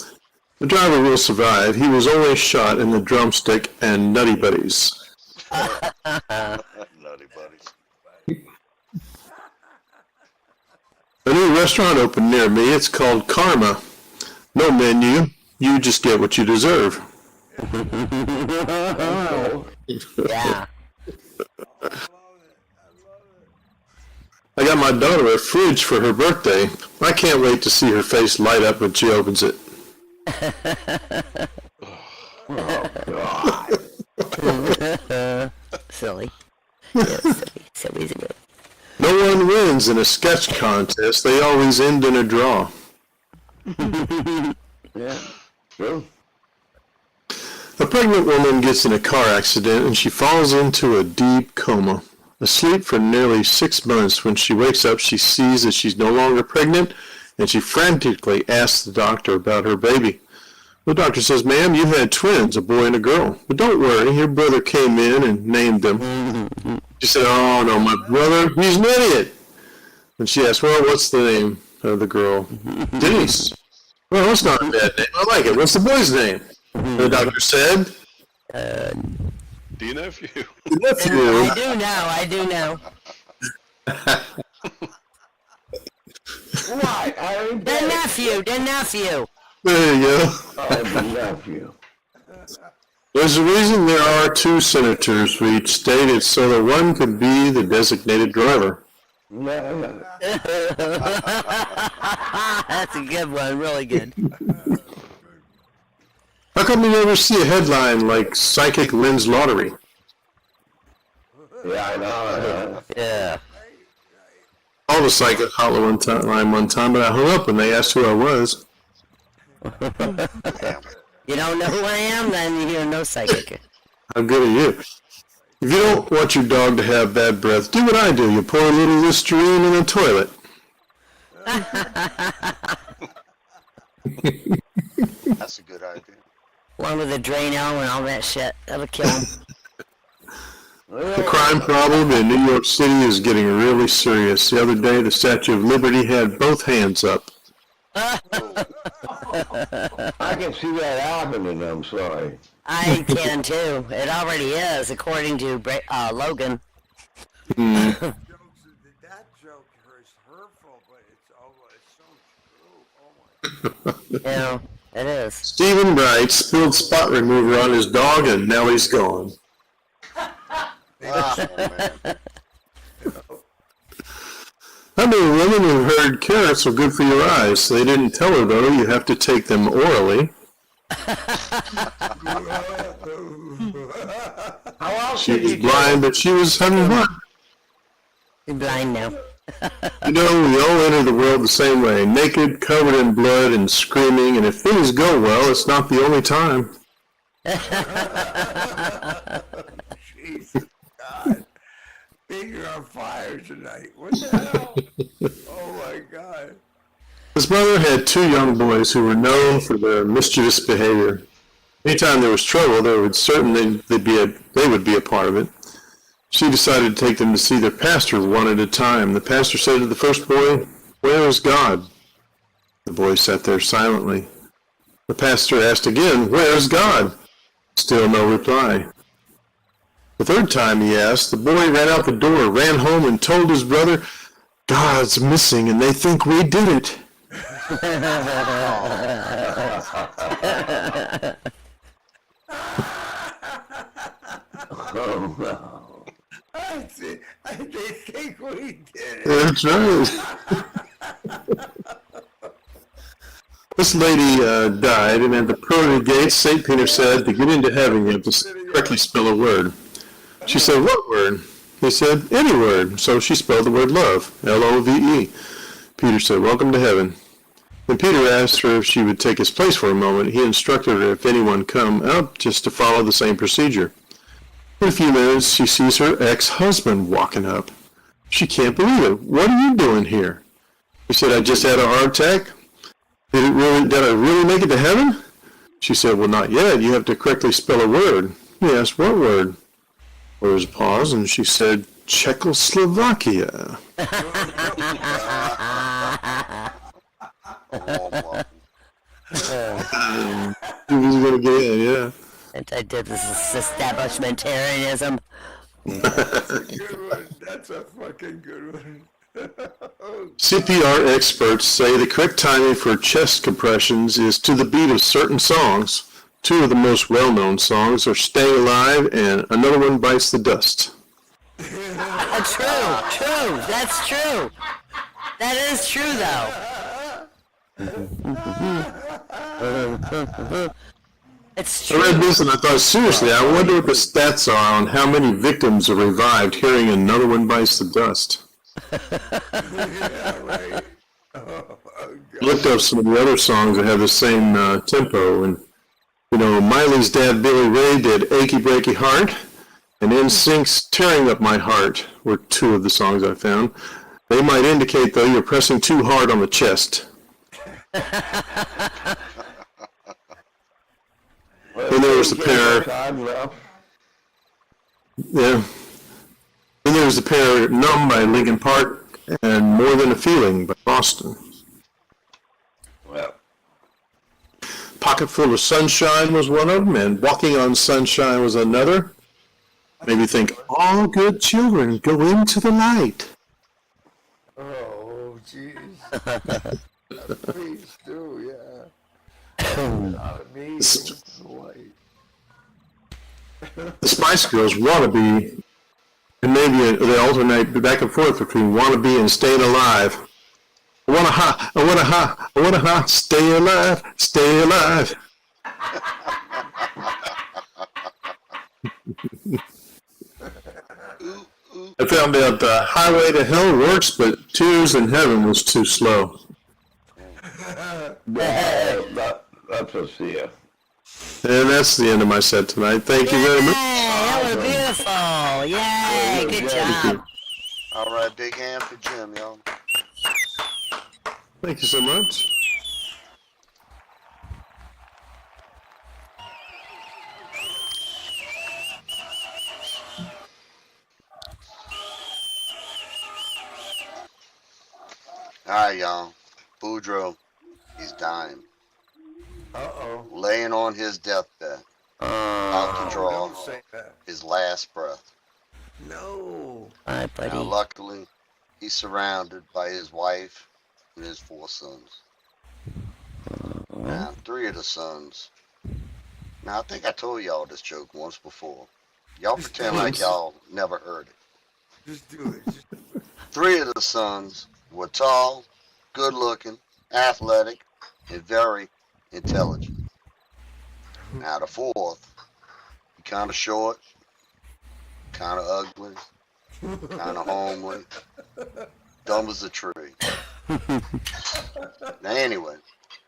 The driver will survive. He was only shot in the drumstick and Nutty Buddies. Nutty buddies. A new restaurant opened near me. It's called Karma. No menu. You just get what you deserve. Yeah. I got my daughter a fridge for her birthday. I can't wait to see her face light up when she opens it. Silly. Yeah, silly. No one wins in a sketch contest. They always end in a draw. Yeah, true. A pregnant woman gets in a car accident and she falls into a deep coma. Asleep for nearly 6 months, when she wakes up, she sees that she's no longer pregnant, and she frantically asks the doctor about her baby. The doctor says, "Ma'am, you had twins, a boy and a girl. But don't worry, your brother came in and named them." She said, "Oh, no, my brother, he's an idiot." And she asked, "Well, what's the name of the girl?" "Denise." "Well, that's not a bad name. I like it. What's the boy's name?" The doctor said, Do you nephew? "Nephew." I do know. What? I already The did it. nephew. There you go. Oh, the nephew. There's a reason there are 2 senators for each state. It's so that one could be the designated driver. No. That's a good one, really good. How come you never see a headline like Psychic Wins Lottery? Yeah, I know. Yeah. I called the psychic hotline one time, but I hung up when they asked who I was. You don't know who I am, then you're no psychic. How good are you? If you don't want your dog to have bad breath, do what I do. You pour a little Listerine in the toilet. That's a good idea. Along with the Drano and all that shit. That'll kill him. The crime problem in New York City is getting really serious. The other day, the Statue of Liberty had both hands up. I can see that happening, I'm sorry. I can too. It already is, according to Logan. That joke is hurtful, but it's so true. Oh my. Yeah, it is. Stephen Bright spilled spot remover on his dog, and now he's gone. Oh, man. I know a woman who heard carrots are good for your eyes. They didn't tell her, though, you have to take them orally. How else She did was you blind, but she was having fun. You're blind now. You know, we all enter the world the same way, naked, covered in blood, and screaming, and if things go well, it's not the only time. Jesus God. You're on fire tonight. What the hell? Oh my God. His mother had 2 young boys who were known for their mischievous behavior. Anytime there was trouble, they would be a part of it. She decided to take them to see their pastor one at a time. The pastor said to the first boy, "Where is God?" The boy sat there silently. The pastor asked again, "Where is God?" Still no reply. The third time he asked, the boy ran out the door, ran home, and told his brother, "God's missing, and they think we did it." Oh, no. They That's right. This lady died, and at the pearly gates, St. Peter said, to get into heaven, you have to correctly spell a word. She said, what word? He said, any word. So she spelled the word love, L-O-V-E. Peter said, welcome to heaven. When Peter asked her if she would take his place for a moment, he instructed her if anyone come up just to follow the same procedure. In a few minutes, she sees her ex-husband walking up. She can't believe it. What are you doing here? He said, I just had a heart attack. Did I really make it to heaven? She said, well, not yet. You have to correctly spell a word. He asked, what word? There was a pause, and she said, Czechoslovakia. He was going to get in, yeah. I did this establishmentarianism. That's a good one. That's a fucking good one. CPR experts say the correct timing for chest compressions is to the beat of certain songs. Two of the most well-known songs are Stay Alive and Another One Bites the Dust. True. That's true. That is true, though. It's true. I read this and I thought, seriously, I wonder what the stats are on how many victims are revived hearing Another One Bites the Dust. Yeah, right. Oh, God. Looked up some of the other songs that have the same tempo, and Miley's dad Billy Ray did Achy Breaky Heart, and NSYNC's Tearing Up My Heart were two of the songs I found. They might indicate, though, you're pressing too hard on the chest. Then there was the pair. Yeah. Then there was the pair Numb by Linkin Park and More Than a Feeling by Boston. Well, Pocket Full of Sunshine was one of them, and Walking on Sunshine was another. Made me think, all good children go into the light. Oh, jeez. Please do, yeah. Me, The Spice Girls, Wannabe, and maybe they alternate back and forth between Wannabe and Staying Alive. I wanna ha, stay alive, stay alive. I found out Highway to Hell works, but Tears in Heaven was too slow. that's a fear. And that's the end of my set tonight. Thank you very much. That was beautiful. Yay, good job. All right, big hand for Jim, y'all. Thank you so much. All right, y'all. Boudreaux, he's dying. Uh-oh. Laying on his deathbed. About to draw Don't say that. his last breath. No. Bye, Now, buddy. luckily, he's surrounded by his wife and his 4 sons. Now, 3 of the sons. Now, I think I told y'all this joke once before. Y'all pretend like y'all never heard it. Just do it. 3 of the sons were tall, good-looking, athletic, and very intelligent. Now, the 4th, kind of short, kind of ugly, kind of homely, dumb as a tree. Now, anyway,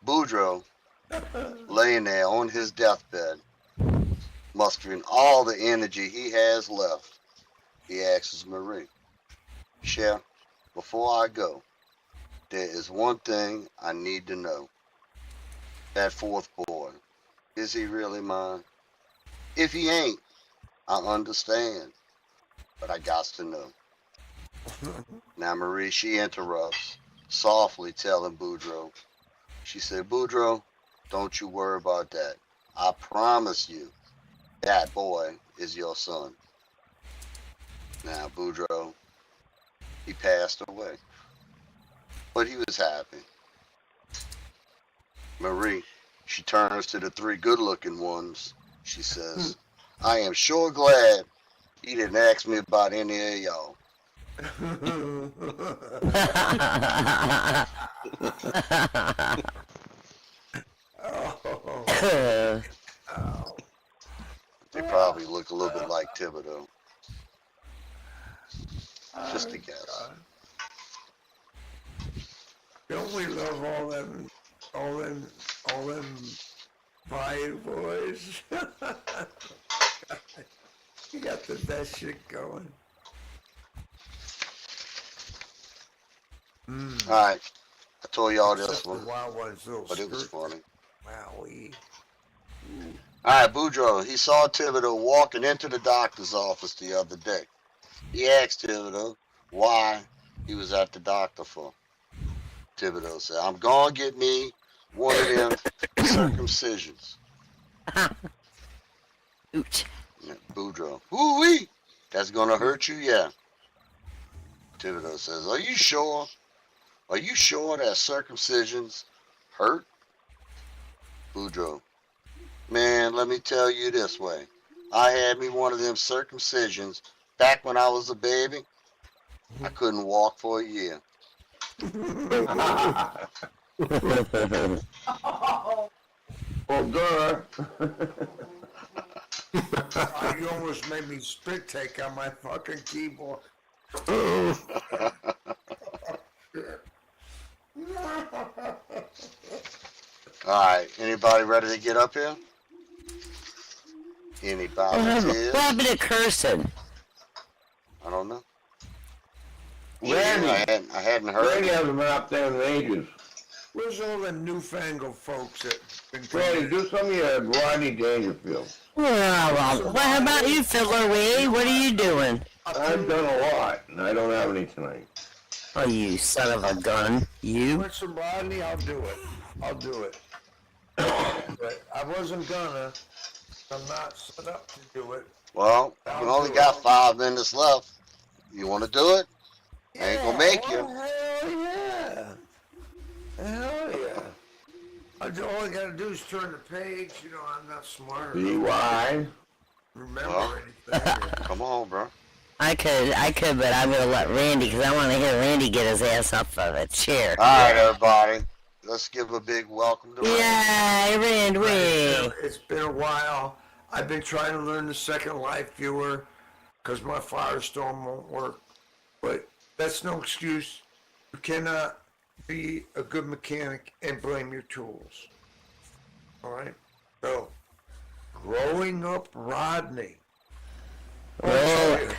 Boudreaux, laying there on his deathbed, mustering all the energy he has left, he asks Marie, Cher, before I go, there is one thing I need to know. That 4th boy, is he really mine? If he ain't, I understand, but I got to know. Now Marie, she interrupts, softly telling Boudreaux. She said, Boudreaux, don't you worry about that. I promise you, that boy is your son. Now Boudreaux, he passed away, but he was happy. Marie, she turns to the 3 good-looking ones. She says, I am sure glad he didn't ask me about any of y'all. They probably look a little bit like Thibodeau. Just a guess. God. Don't we love all them fine boys? You got the best shit going. Alright. I told y'all this Except the one, wild ones, little but it was skirt. funny. Wowie. Alright, Boudreaux, he saw Thibodeau walking into the doctor's office the other day. He asked Thibodeau why he was at the doctor for. Thibodeau said, I'm gonna get me one of them circumcisions. Ouch. Yeah, Boudreaux, woo-wee, that's gonna hurt you, yeah. Thibodeau says, are you sure? Are you sure that circumcisions hurt? Boudreaux, man, let me tell you this way. I had me one of them circumcisions back when I was a baby. I couldn't walk for a year. Well, duh. You almost made me spit take on my fucking keyboard. Alright, anybody ready to get up here? Any volunteers? What happened to Kirsten? I don't know. Randy. I hadn't heard. Randy hasn't been up there in ages. Where's all them newfangled folks that been Randy, do some of your Rodney Dangerfield. Well, how about you, Fiddler Wee? What are you doing? I've done a lot, and I don't have any tonight. Oh, you son of a gun. You? Want some Rodney? I'll do it. I'll do it. But I wasn't gonna. I'm not set up to do it. Well, we only got 5 minutes left. You want to do it? I ain't gonna make you. Hell yeah. Hell yeah. All I gotta do is turn the page. You know, I'm not smart. Be wise. Remember Well. anything. Come on, bro. I could, but I'm gonna let Randy, because I want to hear Randy get his ass up from a chair. All right, everybody. Let's give a big welcome to Randy. Yay, Randy! It's been a while. I've been trying to learn the Second Life viewer because my Firestorm won't work. But that's no excuse. You cannot be a good mechanic and blame your tools. All right? So, growing up Rodney. I'll tell you,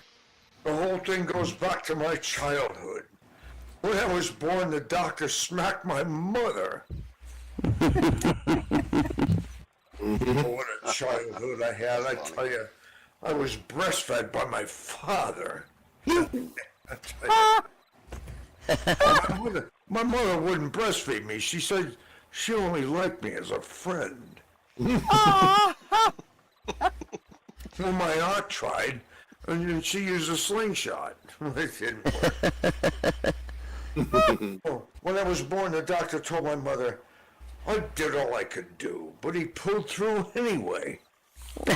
the whole thing goes back to my childhood. When I was born, the doctor smacked my mother. Oh, what a childhood I had, I tell you. I was breastfed by my father. I tell you. My mother wouldn't breastfeed me. She said she only liked me as a friend. Well, my aunt tried, and then she used a slingshot. It didn't work. Oh, when I was born, the doctor told my mother, I did all I could do, but he pulled through anyway. And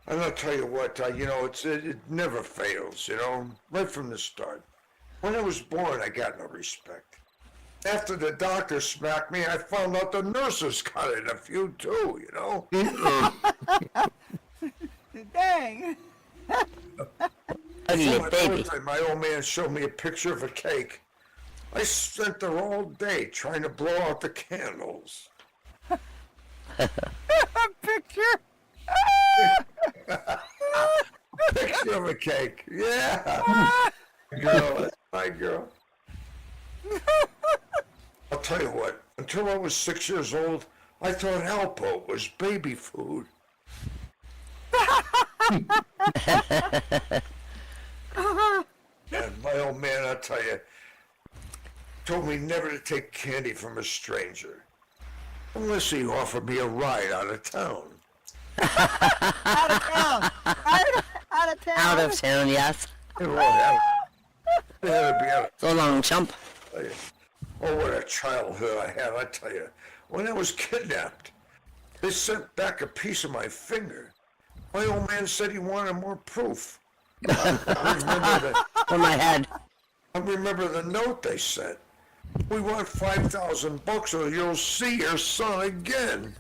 I'll tell you what, it never fails, right from the start. When I was born, I got no respect. After the doctor smacked me, I found out the nurses got it a few too, Dang. Ugly My baby. birthday, my old man showed me a picture of a cake. I spent there all day trying to blow out the candles. Picture. Picture of a cake. Yeah. Girl, that's my girl. I'll tell you what, until I was 6 years old, I thought Alpo was baby food. And my old man, I'll tell you, told me never to take candy from a stranger. Unless he offered me a ride out of town. Out of town. Out of town. Out of town, yes. It won't happen. It had to be out of So long, chump. town. Oh, what a childhood I had, I tell you. When I was kidnapped, they sent back a piece of my finger. My old man said he wanted more proof. I On my head. remember the note they sent. We want $5,000 or you'll see your son again.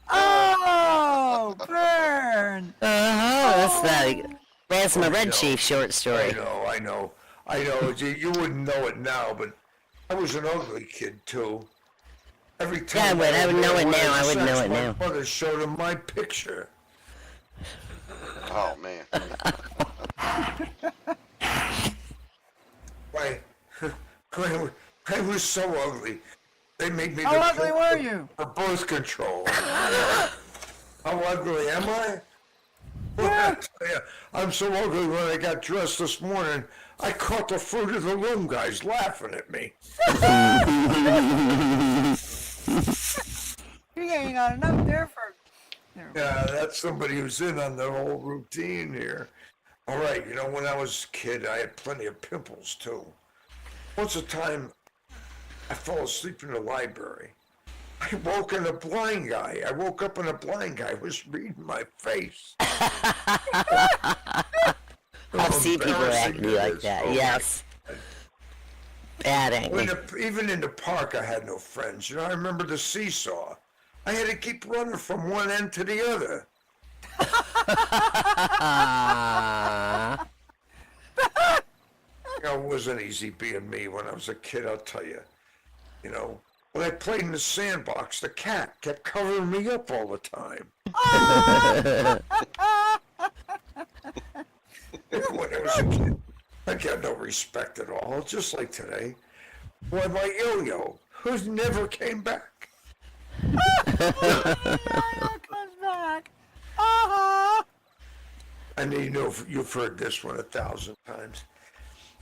Oh, burn! That's my Red Chief short I story. know. You wouldn't know it now, but I was an ugly kid too. Every time I would know it now. I would know it my now. mother showed him my picture. Oh man. I was so ugly. They made me How ugly were you? for birth control. How ugly am I? Well, I tell you, I'm so ugly when I got dressed this morning, I caught the fruit of the loom guys laughing at me. You ain't got enough there for. Yeah, that's somebody who's in on the whole routine here. All right, when I was a kid, I had plenty of pimples too. Once a time, I fell asleep in the library. I woke up and a blind guy was reading my face. I've seen people act me like that. Yes. Bad angry. Even in the park, I had no friends. I remember the seesaw. I had to keep running from one end to the other. It wasn't easy being me when I was a kid, I'll tell you. When I played in the sandbox, the cat kept covering me up all the time. When I was a kid, I got no respect at all, just like today. Boy, my yo-yo, who never came back. Comes back. I know you've heard this one 1,000 times.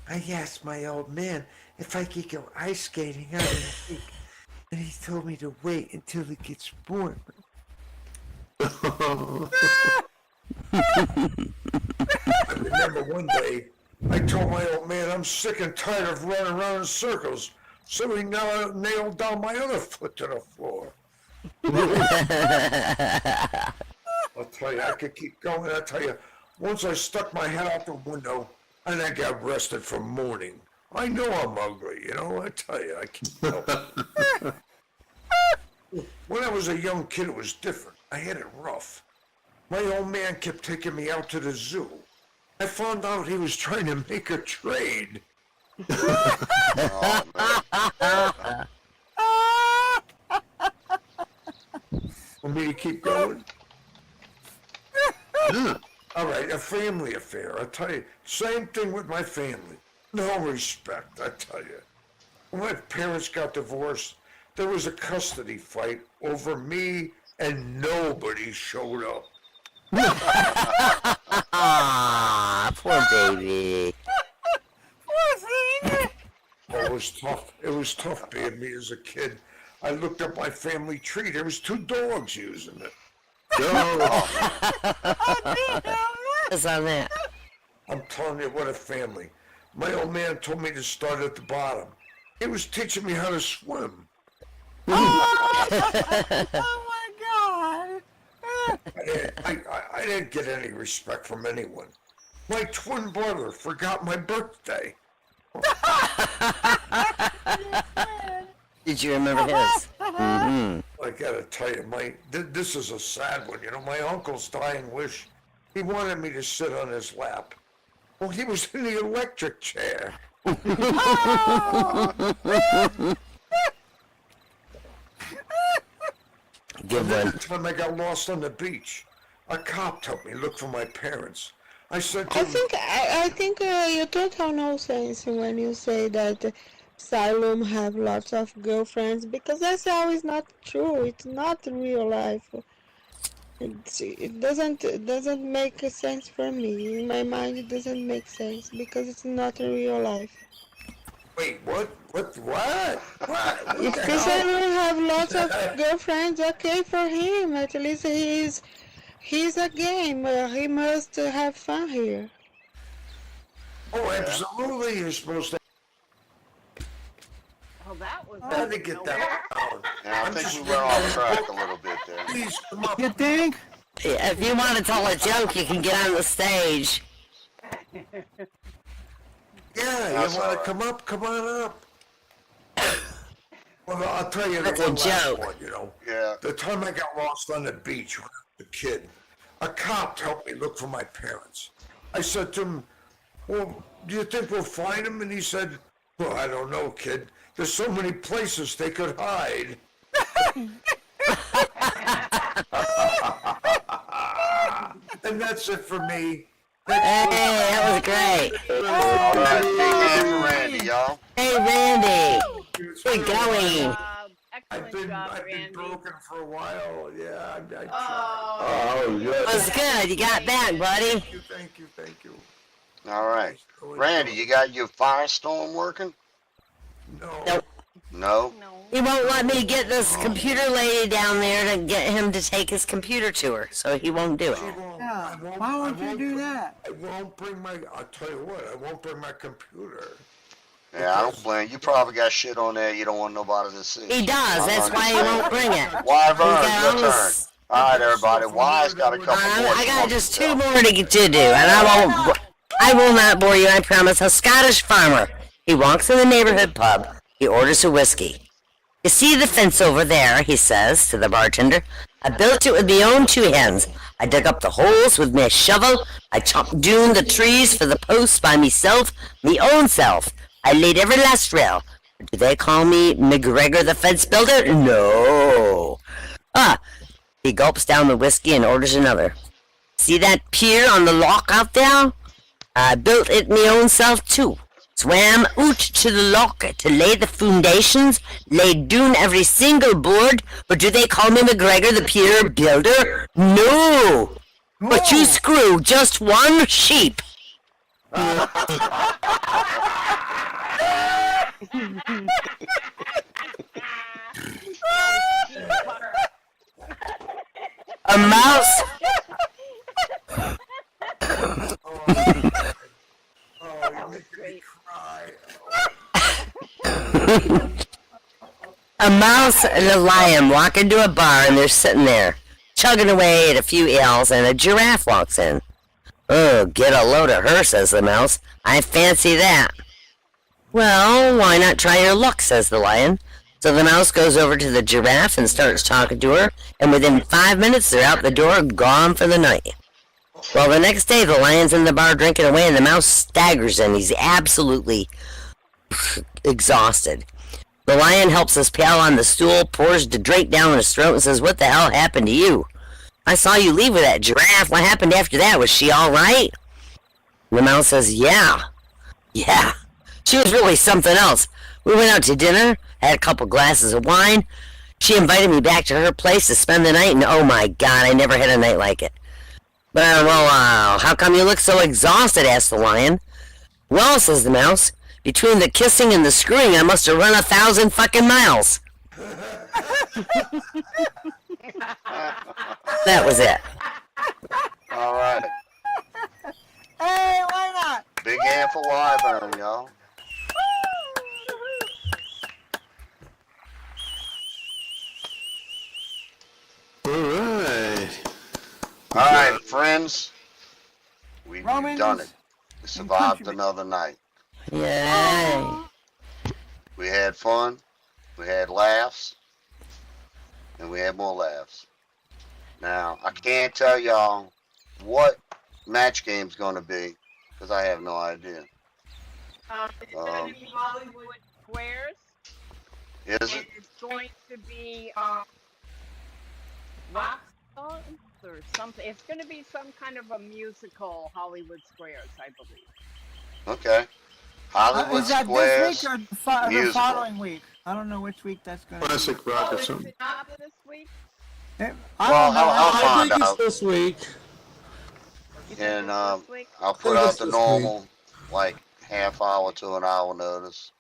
I asked my old man if I could go ice skating out in the lake, and he told me to wait until it gets warm. I remember one day, I told my old man I'm sick and tired of running around in circles, so he nailed down my other foot to the floor. I'll tell you, I could keep going. I'll tell you, once I stuck my head out the window, and I got arrested for mourning. I know I'm ugly, I tell you, I can't help it. When I was a young kid, it was different. I had it rough. My old man kept taking me out to the zoo. I found out he was trying to make a trade. Oh man. Want me to keep going? All right, a family affair. I tell you, same thing with my family. No respect, I tell you. When my parents got divorced, there was a custody fight over me, and nobody showed up. Ah, poor baby. Poor thing. Oh, it was tough. It was tough being me as a kid. I looked up my family tree. There was 2 dogs using it. What's on that? I'm telling you, what a family. My old man told me to start at the bottom. He was teaching me how to swim. Oh my God. I didn't get any respect from anyone. My twin brother forgot my birthday. Did you remember his? Mm-hmm. I gotta tell you, this is a sad one. My uncle's dying wish, he wanted me to sit on his lap. Well, he was in the electric chair. Good The one. time I got lost on the beach, a cop told me look for my parents. I said to I him, think you don't have no sense when you say that Asylum have lots of girlfriends, because that's always not true. It's not real life. It doesn't make sense for me. In my mind, it doesn't make sense because it's not real life. wait, what? If Asylum have lots of girlfriends, okay for him. At least he's a gamer. He must have fun here. Oh, absolutely, you're supposed to. Well, that was. I had to get that out. Yeah, I think we went off track a little bit there. Please come up. You think? If you want to tell a joke, you can get on the stage. Yeah, That's you want all to right. come up? Come on up. Well, I'll tell you That's the a one last joke. one, you know. Yeah. The time I got lost on the beach when I was a kid, a cop helped me look for my parents. I said to him, well, do you think we'll find them? And he said, well, I don't know, kid. There's so many places they could hide. And that's it for me. Hey, that was great. All right, big hand for Randy, y'all. Hey, Randy. It's We're going. I've Excellent been, job, I've been Randy. broken for a while. Yeah, I tried. Oh, good. It was good. You got back, buddy. Thank you. All right. Randy, you got your Firestorm working? No. Nope. No? No. He won't let me get this computer lady down there to get him to take his computer to her, so he won't do it. Yeah, why won't you do that? I won't bring my, I'll tell you what, I won't bring my computer. Yeah, I don't blame you. You probably got shit on there you don't want nobody to see. He does. That's why he won't bring it. Wyvern, He's got your all turn. this- All right, everybody. Y's got a couple more. I got just two more to do, and I will not bore you, I promise. A Scottish farmer. He walks in the neighborhood pub. He orders a whiskey. You see the fence over there, he says to the bartender. I built it with my own two hands. I dug up the holes with my shovel. I chopped down the trees for the posts by myself, me own self. I laid every last rail. Do they call me McGregor the fence builder? No. He gulps down the whiskey and orders another. See that pier on the loch out there? I built it me own self too. Swam out to the loch to lay the foundations, laid down every single board, but do they call me McGregor the pier builder? No! But you screw just one sheep. A mouse. Oh, you're making me cry. A mouse and a lion walk into a bar and they're sitting there, chugging away at a few ales, and a giraffe walks in. Oh, get a load of her, says the mouse. I fancy that. Well, why not try your luck, says the lion. So the mouse goes over to the giraffe and starts talking to her, and within 5 minutes they're out the door, gone for the night. Well, the next day the lion's in the bar drinking away, and the mouse staggers in. He's absolutely exhausted. The lion helps his pal on the stool, pours the drink down his throat, and says, what the hell happened to you? I saw you leave with that giraffe. What happened after that? Was she all right? The mouse says, yeah. She was really something else. We went out to dinner, had a couple glasses of wine. She invited me back to her place to spend the night, and oh my God, I never had a night like it. Well, how come you look so exhausted? Asked the lion. Well, says the mouse, between the kissing and the screwing, I must have run 1,000 fucking miles. That was it. All right. Hey, why not? Big hand for Wyvern, y'all. All right, friends. We've Romans done it. We survived countrymen. another night. Yay. We had fun. We had laughs. And we had more laughs. Now, I can't tell y'all what match game's going to be because I have no idea. It's going to be Hollywood Squares. Is And it? it's going to be rock songs or something. It's going to be some kind of a musical Hollywood Squares, I believe. Okay. Hollywood Is that Squares. this week or the musical. following week? I don't know which week that's going to be. Classic rock Oh, or is something. it not this week? I Well, don't know. I'll I find think it's out. this week. Is And it this week? I'll put out the normal, like, half hour to an hour notice.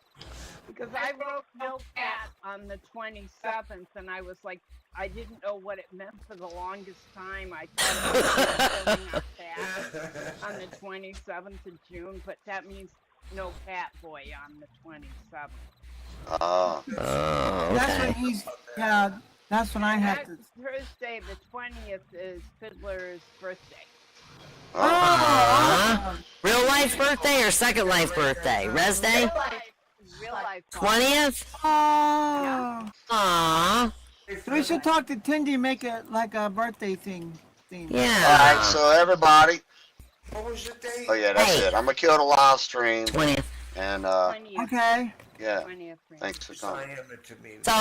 Because I wrote No Cat on the 27th, and I was like, I didn't know what it meant for the longest time. I thought it was filming a cat on the 27th of June, but that means No Cat Boy on the 27th. Oh, That's okay. when he's, yeah, That's when I have to. Next Thursday, the 20th, is Fiddler's birthday. Aw. Real life birthday or second life birthday? Res Day? Real life. 20th? Oh. Aww. We should talk to Tindy, make it like a birthday thing. Yeah. All right, so everybody. What was the date? Oh yeah, that's Hey. it. I'm gonna kill the live stream 20th. and 20th. Okay. yeah. 20th. Thanks for coming. Sign it to me. So,